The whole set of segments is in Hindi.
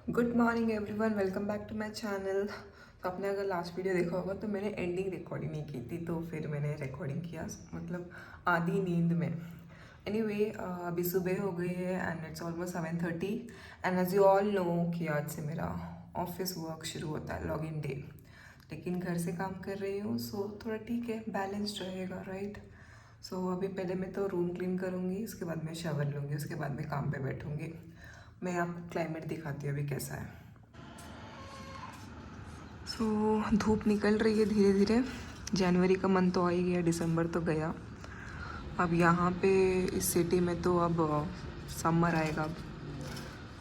Good morning everyone, welcome back to my channel. तो आपने अगर लास्ट वीडियो देखा होगा तो मैंने एंडिंग रिकॉर्डिंग नहीं की थी, तो फिर मैंने रिकॉर्डिंग किया मतलब आधी नींद में। एनीवे अभी सुबह हो गई है and it's almost 7:30 and as you all know कि आज से मेरा ऑफिस वर्क शुरू होता है, लॉग इन डे। लेकिन घर से काम कर रही हूँ सो थोड़ा ठीक है, बैलेंस्ड रहेगा, राइट। सो अभी पहले मैं तो रूम क्लीन करूँगी, उसके बाद मैं शावर लूँगी, उसके बाद मैं काम पे बैठूँगी। मैं आपको क्लाइमेट दिखाती हूँ अभी कैसा है। धूप निकल रही है धीरे धीरे। जनवरी का मंथ तो आ ही गया, दिसंबर तो गया। अब यहाँ पे इस सिटी में तो अब समर आएगा। अब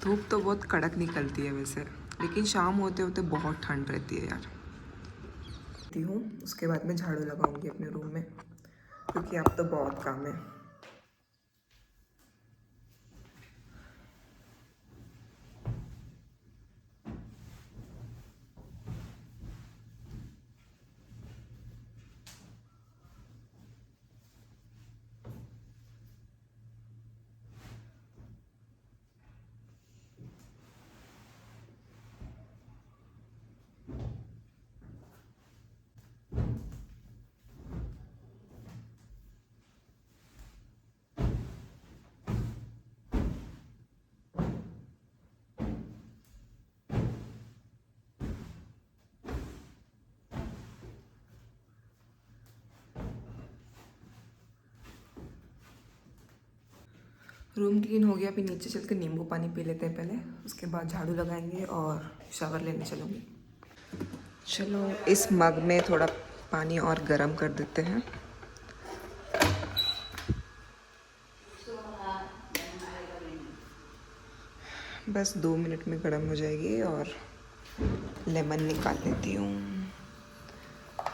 धूप तो बहुत कड़क निकलती है वैसे, लेकिन शाम होते होते बहुत ठंड रहती है यार। हूँ उसके बाद मैं झाड़ू लगाऊंगी अपने रूम में, क्योंकि अब तो बहुत काम है। रूम क्लीन हो गया, अभी नीचे चल के नींबू पानी पी लेते हैं पहले, उसके बाद झाड़ू लगाएंगे और शावर लेने चलूँगी। चलो इस मग में थोड़ा पानी और गर्म कर देते हैं। बस 2 मिनट में गर्म हो जाएगी और लेमन निकाल लेती हूँ।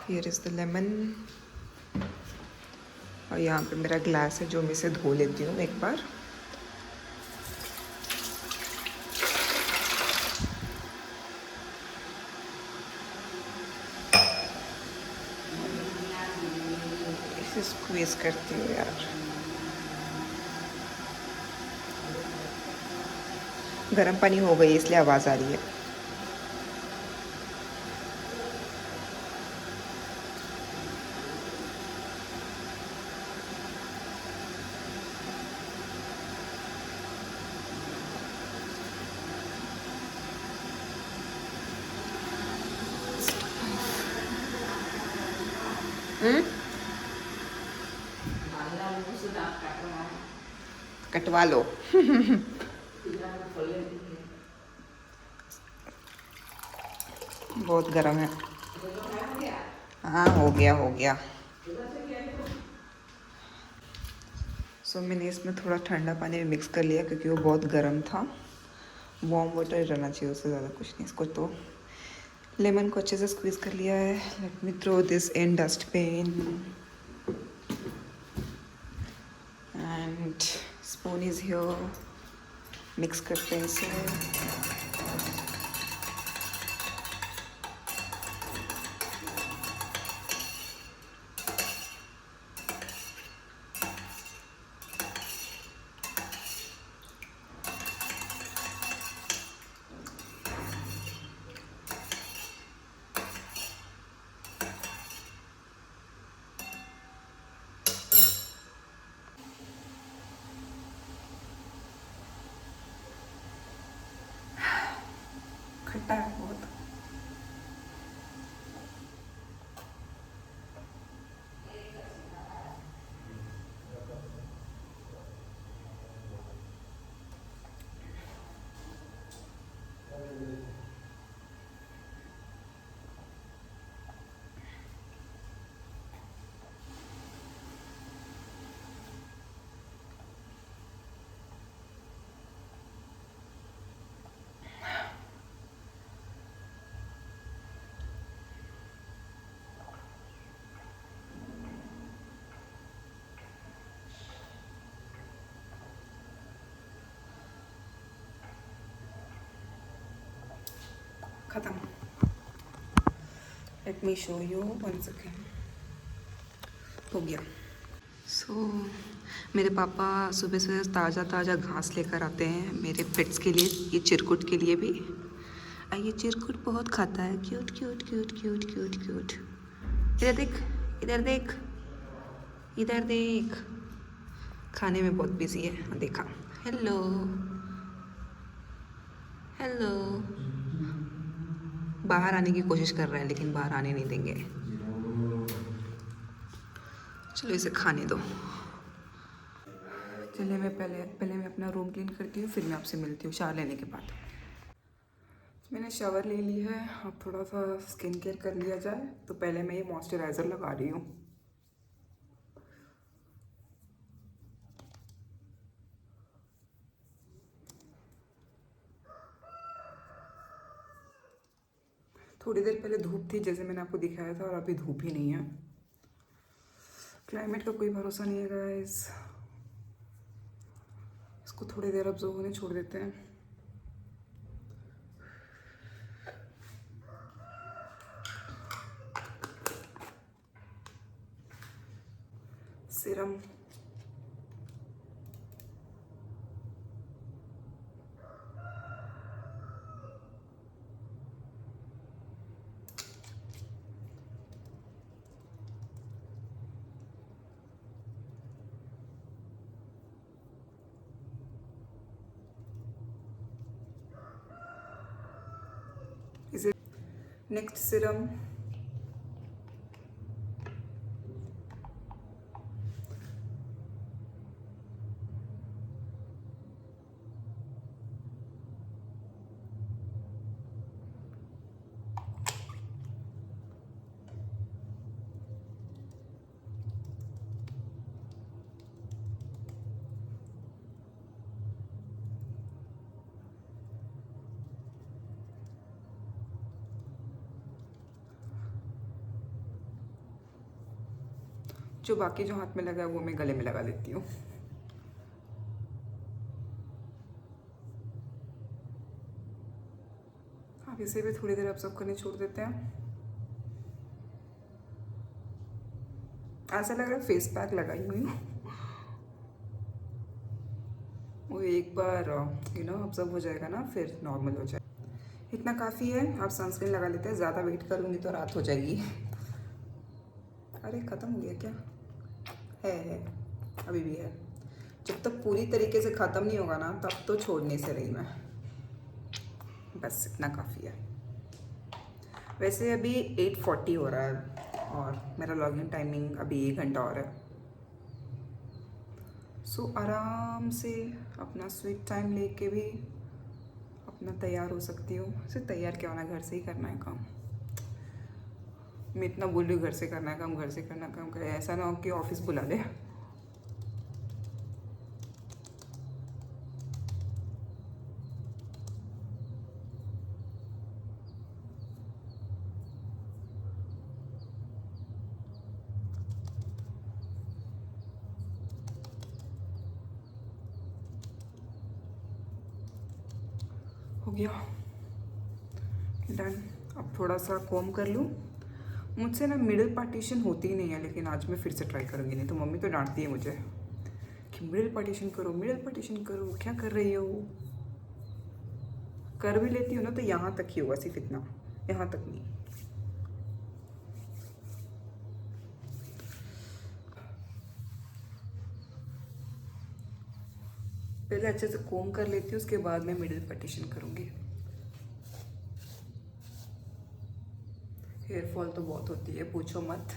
Here is the lemon. और यहाँ पे मेरा ग्लास है जो मैं इसे धो लेती हूँ एक बार। इसे स्क्वीज करती हूँ यार। गर्म पानी हो गई इसलिए आवाज़ आ रही है। कटवा लो। बहुत गर्म है। हाँ हो गया हो गया। मैंने इसमें थोड़ा ठंडा पानी मिक्स कर लिया क्योंकि वो बहुत गर्म था। वार्म वाटर रहना चाहिए, उससे ज़्यादा कुछ नहीं। इसको तो लेमन को अच्छे से स्क्वीज कर लिया है। Let me throw this in dustbin and spoon is here. Mix करते हैं इसे। खट्टा है बहुत। खत्म। Let me show you one second. हो गया। तो मेरे पापा सुबह सुबह ताज़ा ताज़ा घास लेकर आते हैं मेरे पेट्स के लिए, ये चिरकुट के लिए भी। ये चिरकुट बहुत खाता है, cute cute cute cute cute cute. इधर देख, इधर देख, इधर देख। खाने में बहुत बिजी है, देखा। Hello hello. बाहर आने की कोशिश कर रहा है लेकिन बाहर आने नहीं देंगे। चलो इसे खाने दो। चलिए मैं पहले मैं अपना रूम क्लीन करती हूँ, फिर मैं आपसे मिलती हूँ शावर लेने के बाद। मैंने शावर ले ली है, अब थोड़ा सा स्किन केयर कर लिया जाए। तो पहले मैं ये मॉइस्चराइज़र लगा रही हूँ। थोड़ी देर पहले धूप थी जैसे मैंने आपको दिखाया था, और अभी धूप ही नहीं है। क्लाइमेट का कोई भरोसा नहीं है गाइस। इसको थोड़ी देर ऑब्जर्व होने छोड़ देते हैं। सीरम, इसे नेक्स्ट सीरम, जो बाकी जो हाथ में लगा है वो मैं गले में लगा लेती हूँ। अब इसे भी थोड़ी देर ऑब्जर्व करने छोड़ देते हैं। ऐसा लग रहा है फेस पैक लगाई हुई हूँ। वो एक बार ऑब्जर्व हो जाएगा ना, फिर नॉर्मल हो जाएगा। इतना काफ़ी है, आप सनस्क्रीन लगा लेते हैं। ज़्यादा वेट करूँगी तो रात हो जाएगी। अरे ख़त्म हो गया क्या? है अभी भी है। जब तक पूरी तरीके से ख़त्म नहीं होगा ना, तब तो छोड़ नहीं से रही मैं। बस इतना काफ़ी है। वैसे अभी 8:40 हो रहा है और मेरा लॉगिन टाइमिंग अभी 1 घंटा और है। सो आराम से अपना स्वीट टाइम लेके भी अपना तैयार हो सकती हूँ। सिर्फ तैयार क्या होना, घर से ही करना है काम। मैं इतना बोल रही हूँ घर से करना है काम, घर से करना काम करे, ऐसा ना हो कि ऑफिस बुला ले। हो गया डन। अब थोड़ा सा कॉम कर लूँ। मुझसे ना मिडिल पार्टीशन होती ही नहीं है, लेकिन आज मैं फिर से ट्राई करूँगी। नहीं तो मम्मी तो डांटती है मुझे कि मिडिल पार्टीशन करो, मिडिल पार्टीशन करो, क्या कर रही हो। कर भी लेती हूँ ना तो यहाँ तक ही होगा, सिर्फ इतना, यहाँ तक नहीं। पहले अच्छे से कॉम कर लेती हूँ, उसके बाद मैं मिडिल पार्टीशन करूँगी। हेयर फॉल तो बहुत होती है, पूछो मत।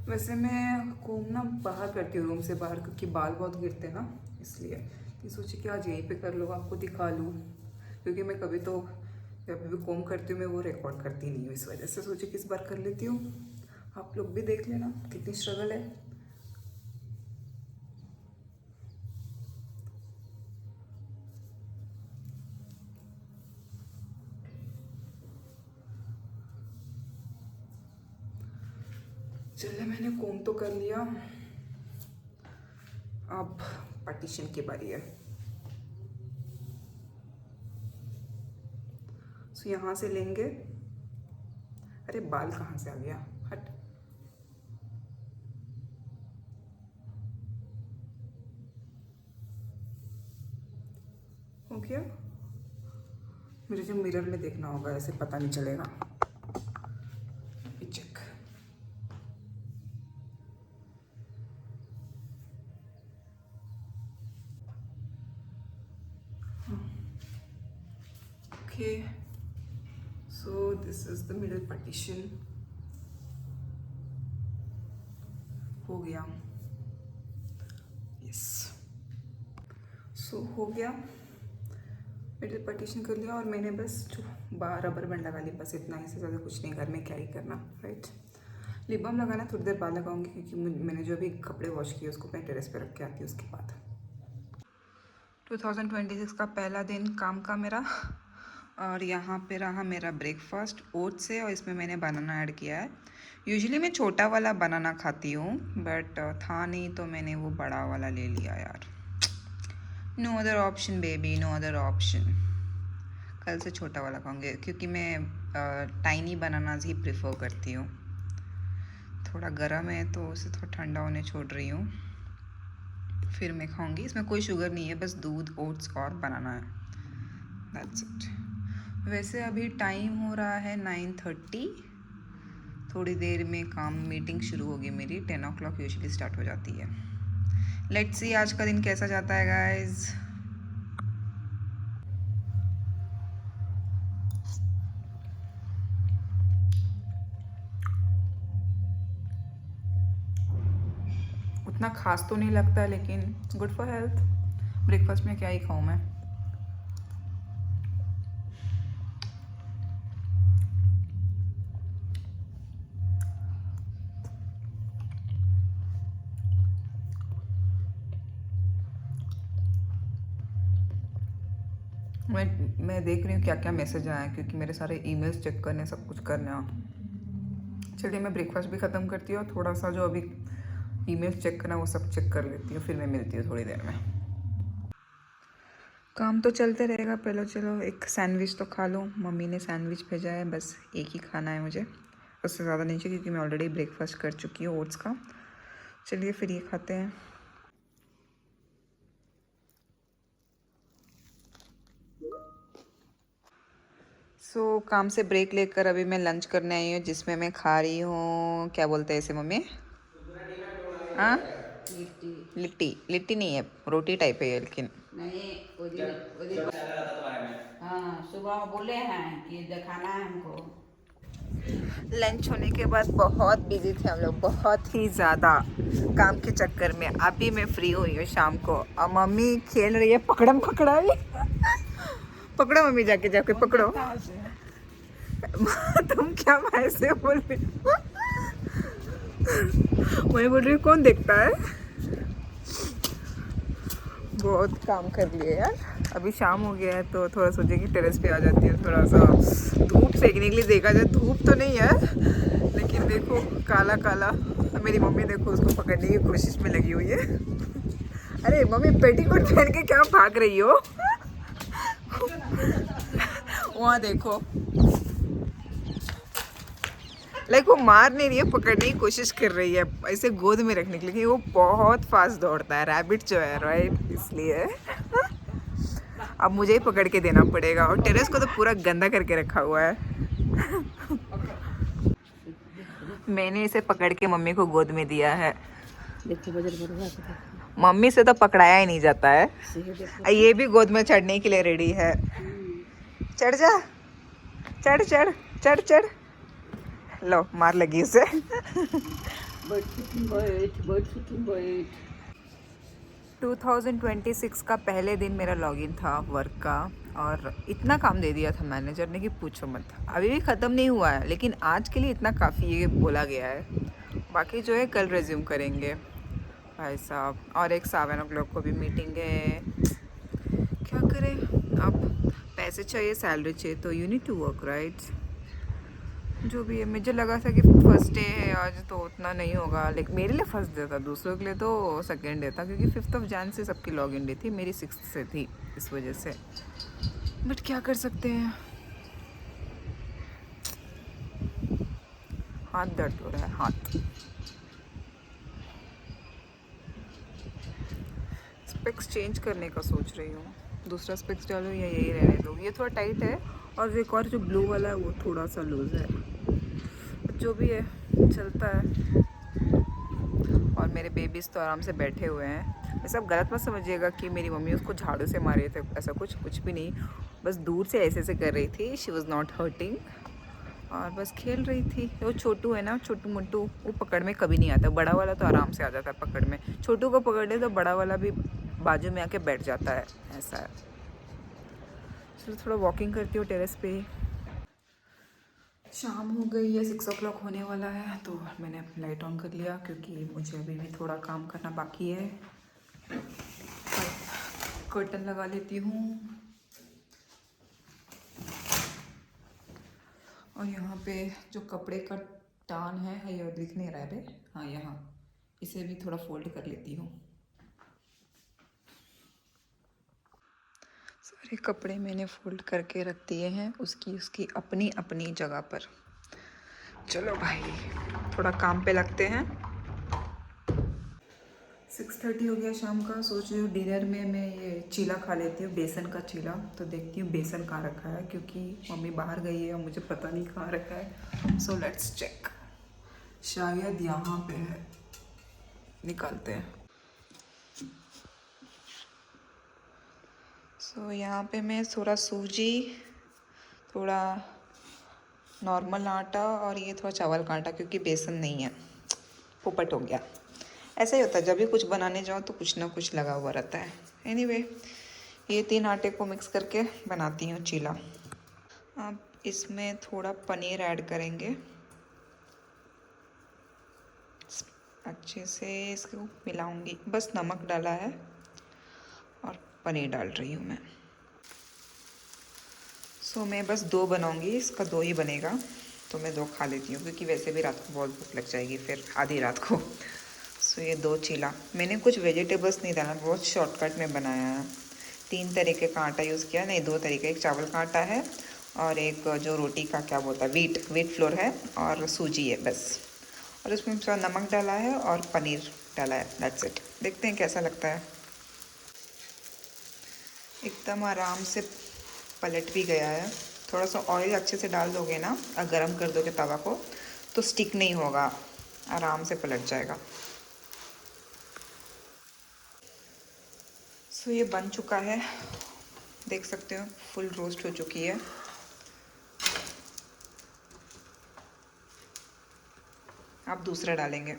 वैसे मैं कॉम ना बाहर करती हूँ, रूम से बाहर, क्योंकि बाल बहुत गिरते हैं ना, इसलिए कि सोची कि आज यहीं पे कर लो, आपको दिखा लूँ। क्योंकि मैं कभी तो जब भी कॉम करती हूँ मैं वो रिकॉर्ड करती नहीं हूँ, इस वजह से सोची कि इस बार कर लेती हूँ। आप लोग भी देख लेना कितनी स्ट्रगल है। चलिए मैंने कॉम तो कर लिया, अब पार्टीशन की बारी है। सो यहाँ से लेंगे, अरे बाल कहाँ से आ गया, हट। हो गया, मुझे जो मिरर में देखना होगा, ऐसे पता नहीं चलेगा। Check, okay. So this is the middle partition. हो गया, यस। सो हो गया, मिडल पार्टीशन कर लिया। और मैंने बस जो रबर बैंड लगा ली, बस इतना ही, से ज़्यादा कुछ नहीं, घर में क्या ही करना, राइट। लिप बाम लगाना थोड़ी देर बाद लगाऊंगी, क्योंकि मैंने जो अभी कपड़े वॉश किए उसको मैं टेरेस पे रख के आती हूँ उसके बाद। 2026 का पहला दिन काम का मेरा। और यहाँ पे रहा मेरा ब्रेकफास्ट, ओट्स है और इसमें मैंने बनाना ऐड किया है। यूजुअली मैं छोटा वाला बनाना खाती हूँ, बट था नहीं तो मैंने वो बड़ा वाला ले लिया यार। No other option baby, no other option. कल से छोटा वाला खाऊंगी, क्योंकि मैं टाइनी बनानाज ही प्रेफर करती हूँ। थोड़ा गर्म है तो उसे थोड़ा ठंडा होने छोड़ रही हूँ, फिर मैं खाऊंगी। इसमें कोई शुगर नहीं है, बस दूध, ओट्स और बनाना है, दैट्स इट। वैसे अभी टाइम हो रहा है 9:30। थोड़ी देर में काम मीटिंग शुरू होगी मेरी, 10 o'clock यूजुअली स्टार्ट हो जाती है। लेट्स सी आज का दिन कैसा जाता है गाइज। उतना खास तो नहीं लगता है, लेकिन गुड फॉर हेल्थ। ब्रेकफास्ट में क्या ही खाऊं मैं। मैं देख रही हूँ क्या क्या मैसेज आया है, क्योंकि मेरे सारे ईमेल्स चेक करने, सब कुछ करना। चलिए मैं ब्रेकफास्ट भी ख़त्म करती हूँ, थोड़ा सा जो अभी ईमेल्स चेक करना वो सब चेक कर लेती हूँ, फिर मैं मिलती हूँ थोड़ी देर में। काम तो चलते रहेगा, पहले चलो एक सैंडविच तो खा लूँ। मम्मी ने सैंडविच भेजा है, बस एक ही खाना है मुझे, उससे ज़्यादा नहीं चाहिए, क्योंकि मैं ऑलरेडी ब्रेकफास्ट कर चुकी हूँ ओट्स का। चलिए फिर ये खाते हैं। सो काम से ब्रेक लेकर अभी मैं लंच करने आई हूँ, जिसमें मैं खा रही हूँ, क्या बोलते हैं इसे मम्मी? हाँ, लिट्टी। लिट्टी नहीं है, रोटी टाइप है ये, लेकिन नहीं हाँ, सुबह बोले हैं कि दिखाना है हमको। लंच होने के बाद बहुत बिजी थे हम लोग, बहुत ही ज़्यादा काम के चक्कर में। अभी मैं फ्री हुई हूँ शाम को, और मम्मी खेल रही है पकड़म पकड़ाई। पकड़ो मम्मी, जाके जाके पकड़ो। तुम क्या ऐसे बोल रही हो? मैं बोल रही हूँ कौन देखता है। बहुत काम कर लिए यार। अभी शाम हो गया है तो थोड़ा सोचे कि टेरेस पे आ जाती है, थोड़ा सा धूप सेकने के लिए। देखा जाए धूप तो नहीं है, लेकिन देखो काला काला। मेरी मम्मी देखो उसको पकड़ने की कोशिश में लगी हुई है। अरे मम्मी पेटीकोट पहन के क्या भाग रही हो? वहाँ देखो, लाइक वो मार नहीं रही है, पकड़ने की कोशिश कर रही है ऐसे गोद में रखने के लिए। वो बहुत फास्ट दौड़ता है, रैबिट जो है, राइट, इसलिए अब मुझे ही पकड़ के देना पड़ेगा। और टेरेस को तो पूरा गंदा करके रखा हुआ है। मैंने इसे पकड़ के मम्मी को गोद में दिया है। मम्मी से तो पकड़ाया ही नहीं जाता है। ये भी गोद में चढ़ने के लिए रेडी है। चढ़ जा, चढ़ चढ़ चढ़ चढ़। लो मार लगी उसे। 2026 का पहले दिन मेरा लॉगिन था वर्क का, और इतना काम दे दिया था मैनेजर ने कि पूछो मत। अभी भी ख़त्म नहीं हुआ है, लेकिन आज के लिए इतना काफ़ी ये बोला गया है। बाकी जो है कल रिज्यूम करेंगे भाई साहब। और एक 7 o'clock को भी मीटिंग है। क्या करें अब, पैसे चाहिए, सैलरी चाहिए, तो you need to work, right. जो भी है, मुझे लगा था कि फर्स्ट डे है आज तो उतना नहीं होगा, लेकिन मेरे लिए फर्स्ट डे था, दूसरों के लिए तो सेकेंड डे था, क्योंकि 5th Jan से सबकी लॉगिन डे थी, मेरी 6th से थी, इस वजह से। बट क्या कर सकते हैं। हाथ दर्द हो रहा है, हाथ। स्पेक्स चेंज करने का सोच रही हूँ, दूसरा स्पेक्स डालो या यही रहने दो। ये थोड़ा टाइट है और एक और जो ब्लू वाला है वो थोड़ा सा लूज है, जो भी है चलता है। और मेरे बेबीज़ तो आराम से बैठे हुए हैं। ये सब गलत मत समझिएगा कि मेरी मम्मी उसको झाड़ू से मारे थे, ऐसा कुछ भी नहीं। बस दूर से ऐसे कर रही थी, शी वॉज़ नॉट हर्टिंग, और बस खेल रही थी। वो छोटू है ना, छोटू मोटू, वो पकड़ में कभी नहीं आता। बड़ा वाला तो आराम से आ जाता है पकड़ में, छोटू को पकड़ ले तो बड़ा वाला भी बाजू में आके बैठ जाता है, ऐसा है। चलो थोड़ा वॉकिंग करती हूँ टेरेस पे। शाम हो गई है, 6 o'clock होने वाला है, तो मैंने लाइट ऑन कर लिया क्योंकि मुझे अभी भी थोड़ा काम करना बाकी है। कर्टन लगा लेती हूँ। और यहाँ पे जो कपड़े का टान है ये दिख नहीं रहा है बे, हाँ यहाँ, इसे भी थोड़ा फोल्ड कर लेती हूँ। सारे कपड़े मैंने फोल्ड करके रख दिए हैं, उसकी अपनी अपनी जगह पर। चलो भाई थोड़ा काम पे लगते हैं। 6:30 हो गया शाम का। सोच रही हूँ डिनर में मैं ये चीला खा लेती हूँ, बेसन का चीला। तो देखती हूँ बेसन कहाँ रखा है, क्योंकि मम्मी बाहर गई है और मुझे पता नहीं कहाँ रखा है। सो लेट्स चेक, शायद यहाँ पे है, निकालते हैं। सो यहाँ पे मैं थोड़ा सूजी, थोड़ा नॉर्मल आटा और ये थोड़ा चावल का आटा, क्योंकि बेसन नहीं है, पोपट हो गया। ऐसा ही होता है, जब भी कुछ बनाने जाओ तो कुछ ना कुछ लगा हुआ रहता है। एनीवे, ये 3 आटे को मिक्स करके बनाती हूँ चीला। अब इसमें थोड़ा पनीर ऐड करेंगे, अच्छे से इसको मिलाऊंगी। बस नमक डाला है और पनीर डाल रही हूँ मैं। सो मैं बस 2 बनाऊंगी, इसका 2 ही बनेगा, तो मैं 2 खा लेती हूँ, क्योंकि वैसे भी रात को बहुत भूख लग जाएगी फिर आधी रात को। सो ये 2 चीला, मैंने कुछ वेजिटेबल्स नहीं डाला, बहुत शॉर्टकट में बनाया है। 3 तरीके का आटा यूज़ किया, नहीं 2 तरीके, एक चावल का आटा है और एक जो रोटी का क्या बोलता है, वीट फ्लोर है, और सूजी है बस। और उसमें थोड़ा नमक डाला है और पनीर डाला है, दैट्स इट। देखते हैं कैसा लगता है। एकदम आराम से पलट भी गया है। थोड़ा सा ऑयल अच्छे से डाल दोगे ना, और गरम कर दोगे तवा को, तो स्टिक नहीं होगा, आराम से पलट जाएगा। सो ये बन चुका है, देख सकते हो फुल रोस्ट हो चुकी है। अब दूसरा डालेंगे।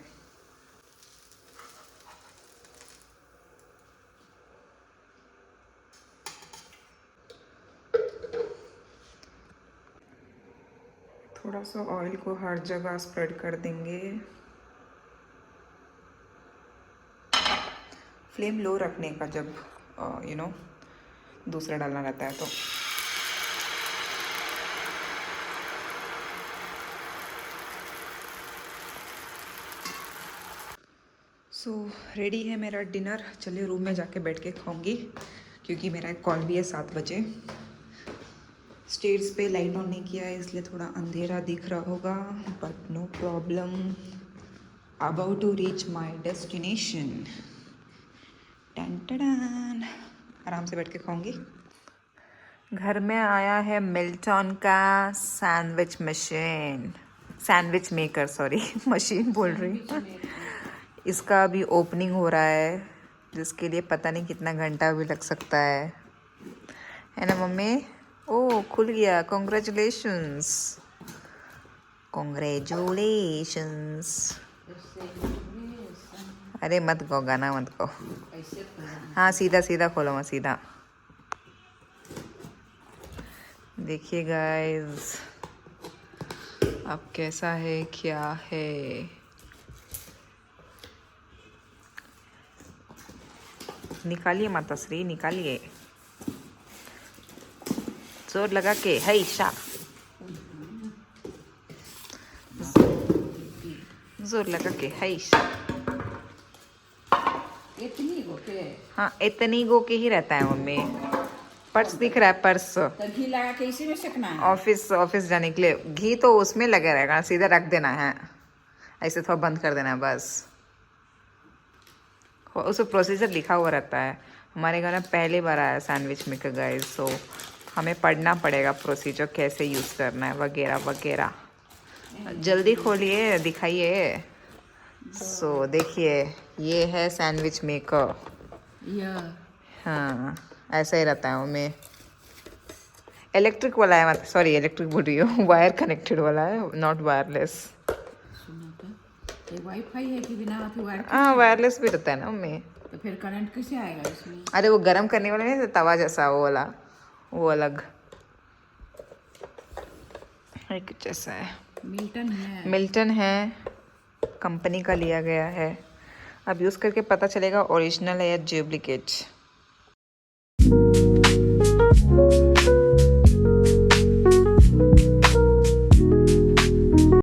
थोड़ा सा ऑयल को हर जगह स्प्रेड कर देंगे। फ्लेम लो रखने का जब दूसरा डालना रहता है तो। सो रेडी है मेरा डिनर। चलिए रूम में जाके बैठ के खाऊंगी, क्योंकि मेरा एक कॉल भी है 7 बजे। स्टेयर्स पे लाइट ऑन नहीं किया है, इसलिए थोड़ा अंधेरा दिख रहा होगा, but no problem. About to reach my destination. टन आराम से बैठ के खाऊंगी। घर में आया है मिल्टन का sandwich machine, sandwich maker, sorry machine बोल रही हूँ। इसका अभी ओपनिंग हो रहा है, जिसके लिए पता नहीं कितना घंटा भी लग सकता है ना मम्मी? ओह खुल गया, कॉन्ग्रेचुलेशंस कॉन्ग्रेचुलेशंस। अरे मत गो, गाना मत गो। हाँ सीधा सीधा खोलो, मत सीधा। देखिए गाइस अब कैसा है, क्या है। निकालिए माता श्री, निकालिए, जोर लगा के। है ईशा, जोर लगा के। है ईशा, इतनी गो के? हाँ इतनी गो के ही रहता है मम्मी। पर्स दिख रहा है, पर्स। तो घी लगा के इसी में सेकना है। ऑफिस जाने के लिए घी तो उसमें लगे रहेगा, सीधा रख देना है, ऐसे थोड़ा बंद कर देना है बस। उस प्रोसीजर लिखा हुआ रहता है। हमारे घर में पहली बार आया सैंडविच मेकर गाइस, सो हमें पढ़ना पड़ेगा प्रोसीजर, कैसे यूज़ करना है वगैरह वगैरह। जल्दी खोलिए, दिखाइए। सो देखिए, ये है सैंडविच मेकर। हाँ, ऐसा ही रहता है उनमें। इलेक्ट्रिक वाला है, मतलब सॉरी इलेक्ट्रिक बोल रही हूँ, वायर कनेक्टेड वाला है, नॉट वायरलेस। ये वाईफाई है कि बिना वायर? हाँ, वायरलेस भी रहता है ना उनमें। तो फिर करंट कैसे आएगा इसमें? अरे वो गर्म करने वाला नहीं, तवा जैसा वो वाला, वो अलग एक जैसा है। मिल्टन है, कंपनी का लिया गया है। अब यूज़ करके पता चलेगा ओरिजिनल है या डुप्लीकेट।